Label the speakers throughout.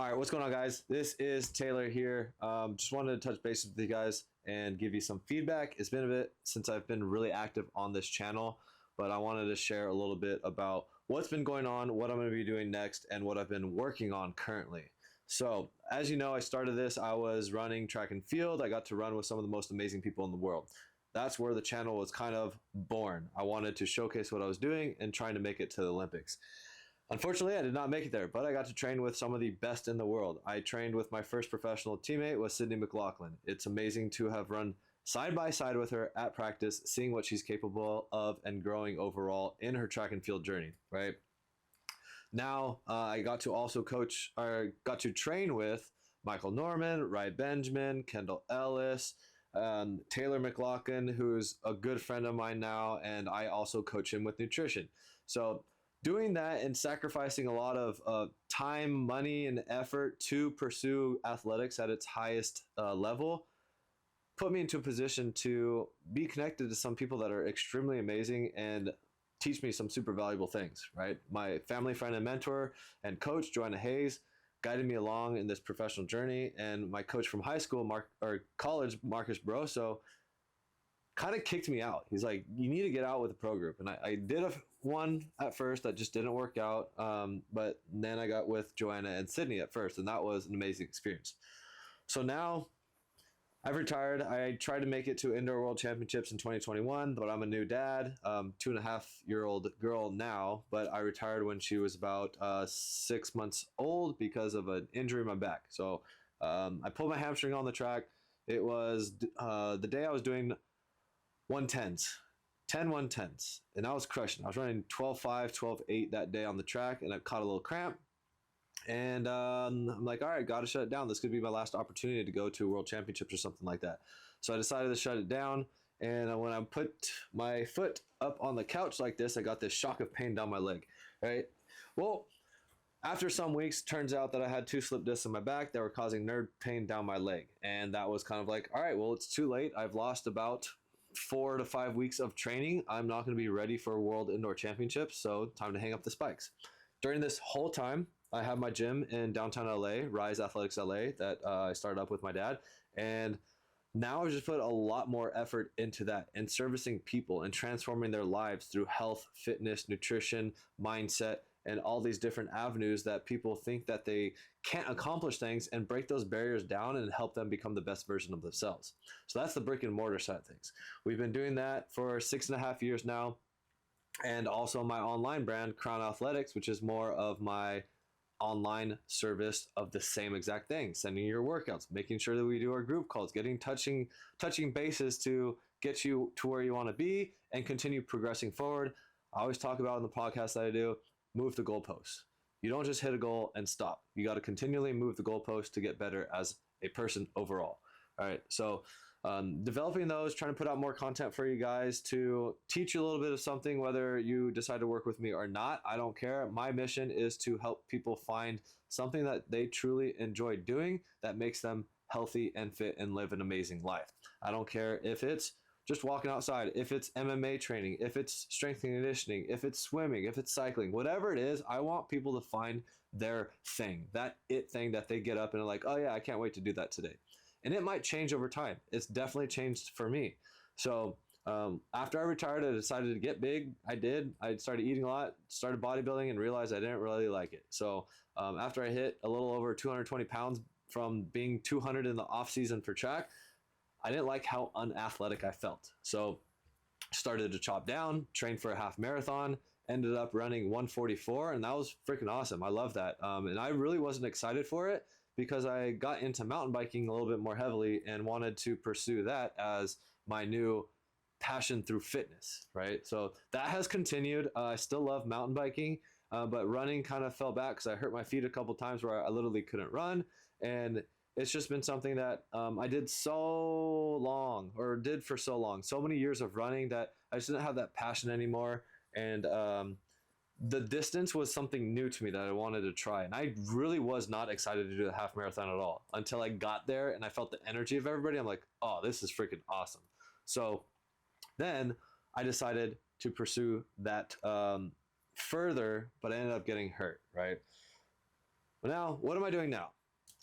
Speaker 1: All right, what's going on, guys? This is Taylor here. Just wanted to touch base with you guys and give you some feedback. It's been a bit since I've been really active on this channel, but I wanted to share a little bit about what's been going on, what I'm going to be doing next, and what I've been working on currently. So, as you know, I started this, I was running track and field. I got to run with some of the most amazing people in the world. That's where the channel was kind of born. I wanted to showcase what I was doing and trying to make it to the Olympics. Unfortunately, I did not make it there, but I got to train with some of the best in the world. I trained with my first professional teammate was Sydney McLaughlin. It's amazing to have run side by side with her at practice, seeing what she's capable of and growing overall in her track and field journey, right? Now, I got to also coach, or got to train with Michael Norman, Ry Benjamin, Kendall Ellis, Taylor McLaughlin, who's a good friend of mine now, and I also coach him with nutrition. So doing that and sacrificing a lot of time, money, and effort to pursue athletics at its highest level put me into a position to be connected to some people that are extremely amazing and teach me some super valuable things, right? My family friend and mentor and coach, Joanna Hayes, guided me along in this professional journey, and my coach from high school, college, Marcus Broso, kind of kicked me out. He's like, you need to get out with a pro group. And I did one at first that just didn't work out. But then I got with Joanna and Sydney at first, and that was an amazing experience. So now I've retired. I tried to make it to Indoor World Championships in 2021, but I'm a new dad, 2.5-year-old girl now, but I retired when she was about 6 months old because of an injury in my back. So I pulled my hamstring on the track. It was the day I was doing 110s, 10 110s, and I was crushing. I was running 12.5, 12.8 that day on the track, and I caught a little cramp. And I'm like, all right, got to shut it down. This could be my last opportunity to go to World Championships or something like that. So I decided to shut it down. And when I put my foot up on the couch like this, I got this shock of pain down my leg, right? Well, after some weeks, turns out that I had 2 slip discs in my back that were causing nerve pain down my leg. And that was kind of like, all right, well, it's too late. I've lost about 4 to 5 weeks of training. I'm not going to be ready for World Indoor Championships, so time to hang up the spikes. During this whole time, I have my gym in downtown LA, Rise Athletics LA, that I started up with my dad, and now I've just put a lot more effort into that and servicing people and transforming their lives through health, fitness, nutrition, mindset, and all these different avenues that people think that they can't accomplish things, and break those barriers down and help them become the best version of themselves. So that's the brick and mortar side of things. We've been doing that for 6.5 years now. And also my online brand, Crown Athletics, which is more of my online service of the same exact thing, sending your workouts, making sure that we do our group calls, touching bases to get you to where you want to be and continue progressing forward. I always talk about in the podcast that I do, move the goalposts. You don't just hit a goal and stop. You got to continually move the goalposts to get better as a person overall. All right. So developing those, trying to put out more content for you guys to teach you a little bit of something, whether you decide to work with me or not. I don't care. My mission is to help people find something that they truly enjoy doing that makes them healthy and fit and live an amazing life. I don't care if it's just walking outside, if it's MMA training, if it's strength and conditioning, if it's swimming, if it's cycling, whatever it is. I want people to find their thing, that it thing that they get up and are like, oh yeah, I can't wait to do that today. And it might change over time. It's definitely changed for me. So after I retired, I decided to get big. I did. I started eating a lot, started bodybuilding, and realized I didn't really like it. So after I hit a little over 220 pounds from being 200 in the off season for track, I didn't like how unathletic I felt. So started to chop down, trained for a half marathon, ended up running 144, and that was freaking awesome. I love that. And I really wasn't excited for it because I got into mountain biking a little bit more heavily and wanted to pursue that as my new passion through fitness, right? So that has continued. I still love mountain biking, but running kind of fell back because I hurt my feet a couple times where I literally couldn't run. And it's just been something that I did so many years of running, that I just didn't have that passion anymore. And the distance was something new to me that I wanted to try. And I really was not excited to do the half marathon at all until I got there and I felt the energy of everybody. I'm like, oh, this is freaking awesome. So then I decided to pursue that further, but I ended up getting hurt, right? Well, now, what am I doing now?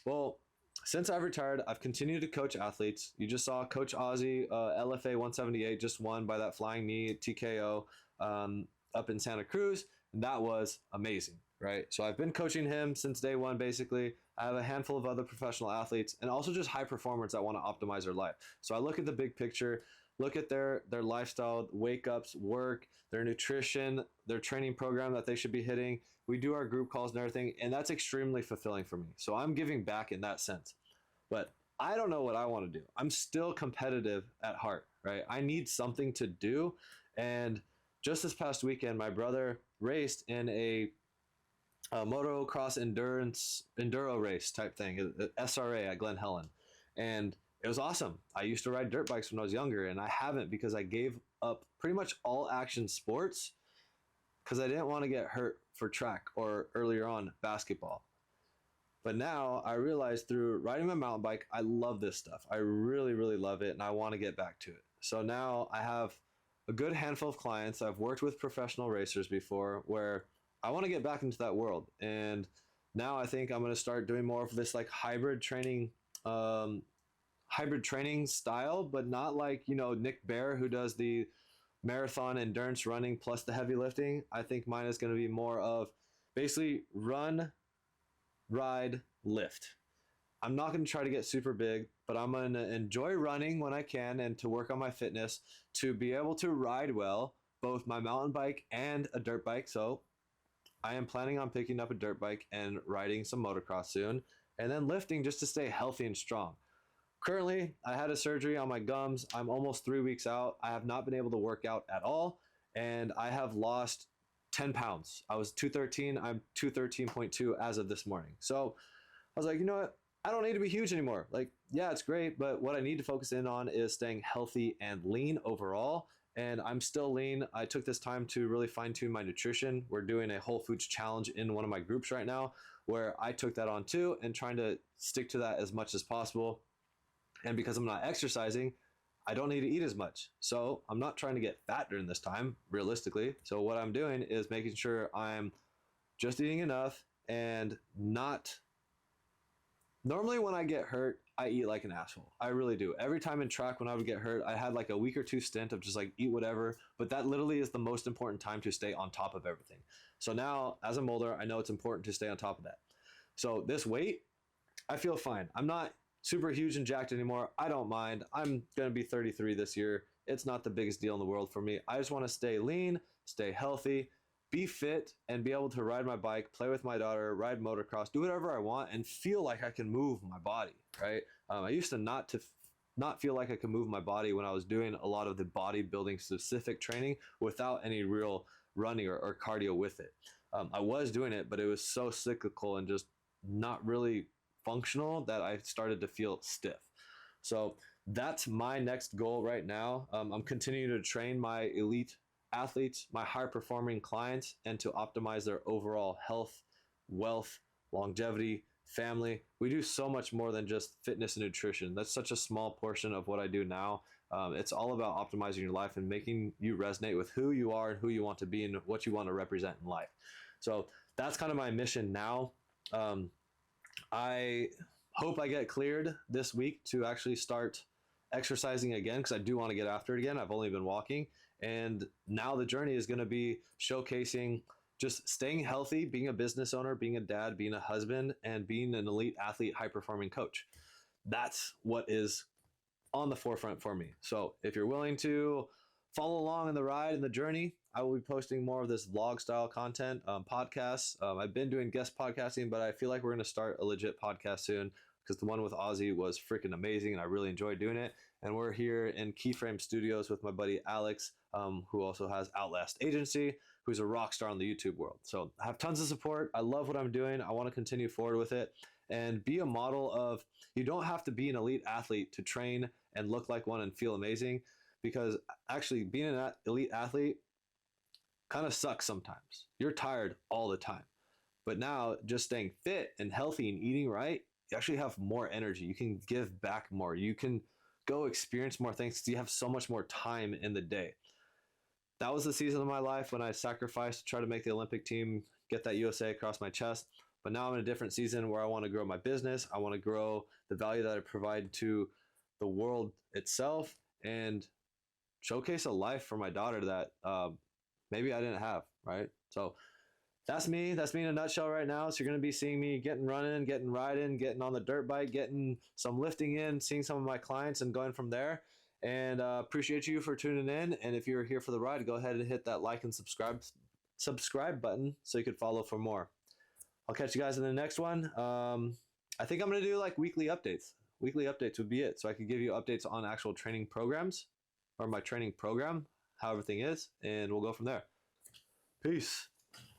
Speaker 1: Well, since I've retired, I've continued to coach athletes. You just saw Coach Ozzy, LFA 178, just won by that flying knee TKO up in Santa Cruz. And that was amazing, right? So I've been coaching him since day one, basically. I have a handful of other professional athletes and also just high performers that want to optimize their life. So I look at the big picture, look at their lifestyle, wake ups, work, their nutrition, their training program that they should be hitting. We do our group calls and everything, and that's extremely fulfilling for me. So I'm giving back in that sense. But I don't know what I want to do. I'm still competitive at heart, right? I need something to do. And just this past weekend, my brother raced in a motocross enduro race type thing, SRA at Glen Helen, and it was awesome. I used to ride dirt bikes when I was younger, and I haven't because I gave up pretty much all action sports because I didn't want to get hurt for track or earlier on basketball. But now I realize through riding my mountain bike, I love this stuff. I really, really love it, and I want to get back to it. So now I have a good handful of clients. I've worked with professional racers before where I want to get back into that world. And now I think I'm going to start doing more of this like um, hybrid training style, but not like, Nick Bear, who does the marathon endurance running plus the heavy lifting. I think mine is going to be more of basically run, ride, lift. I'm not going to try to get super big, but I'm going to enjoy running when I can and to work on my fitness to be able to ride well, both my mountain bike and a dirt bike. So I am planning on picking up a dirt bike and riding some motocross soon, and then lifting just to stay healthy and strong. Currently, I had a surgery on my gums. I'm almost 3 weeks out. I have not been able to work out at all, and I have lost 10 pounds. I was 213. I'm 213.2 as of this morning. So I was like, you know what? I don't need to be huge anymore. Like, yeah, it's great, but what I need to focus in on is staying healthy and lean overall. And I'm still lean. I took this time to really fine tune my nutrition. We're doing a whole foods challenge in one of my groups right now where I took that on too and trying to stick to that as much as possible. And because I'm not exercising, I don't need to eat as much. So I'm not trying to get fat during this time, realistically. So what I'm doing is making sure I'm just eating enough and not. Normally when I get hurt, I eat like an asshole. I really do. Every time in track when I would get hurt, I had like a week or two stint of just like eat whatever. But that literally is the most important time to stay on top of everything. So now as I'm older, I know it's important to stay on top of that. So this weight, I feel fine. I'm not super huge and jacked anymore. I don't mind. I'm going to be 33 this year. It's not the biggest deal in the world for me. I just want to stay lean, stay healthy, be fit, and be able to ride my bike, play with my daughter, ride motocross, do whatever I want, and feel like I can move my body, right? I used to not feel like I could move my body when I was doing a lot of the bodybuilding specific training without any real running or cardio with it. I was doing it, but it was so cyclical and just not really functional that I started to feel stiff. So that's my next goal right now. I'm continuing to train my elite athletes, my high performing clients, and to optimize their overall health, wealth, longevity, family. We do so much more than just fitness and nutrition. That's such a small portion of what I do now. It's all about optimizing your life and making you resonate with who you are and who you want to be and what you want to represent in life. So that's kind of my mission now. I hope I get cleared this week to actually start exercising again because I do want to get after it again. I've only been walking, and now the journey is going to be showcasing just staying healthy, being a business owner, being a dad, being a husband, and being an elite athlete, high performing coach. That's what is on the forefront for me. So if you're willing to follow along in the ride and the journey, I will be posting more of this vlog style content, podcasts. I've been doing guest podcasting, but I feel like we're going to start a legit podcast soon because the one with Ozzy was freaking amazing and I really enjoyed doing it. And we're here in Keyframe Studios with my buddy Alex, who also has Outlast Agency, who's a rock star in the YouTube world. So I have tons of support. I love what I'm doing. I want to continue forward with it and be a model of you don't have to be an elite athlete to train and look like one and feel amazing, because actually being an elite athlete kind of sucks sometimes. You're tired all the time. But now just staying fit and healthy and eating right, you actually have more energy. You can give back more. You can go experience more things because you have so much more time in the day. That was the season of my life when I sacrificed to try to make the Olympic team, get that USA across my chest. But now I'm in a different season where I want to grow my business. I want to grow the value that I provide to the world itself and showcase a life for my daughter that maybe I didn't have, right? So that's me. That's me in a nutshell right now. So you're going to be seeing me getting running, getting riding, getting on the dirt bike, getting some lifting in, seeing some of my clients and going from there. And appreciate you for tuning in. And if you're here for the ride, go ahead and hit that like and subscribe button so you could follow for more. I'll catch you guys in the next one. I think I'm going to do like weekly updates. Weekly updates would be it. So I could give you updates on actual training programs or my training program, how everything is, and we'll go from there. Peace.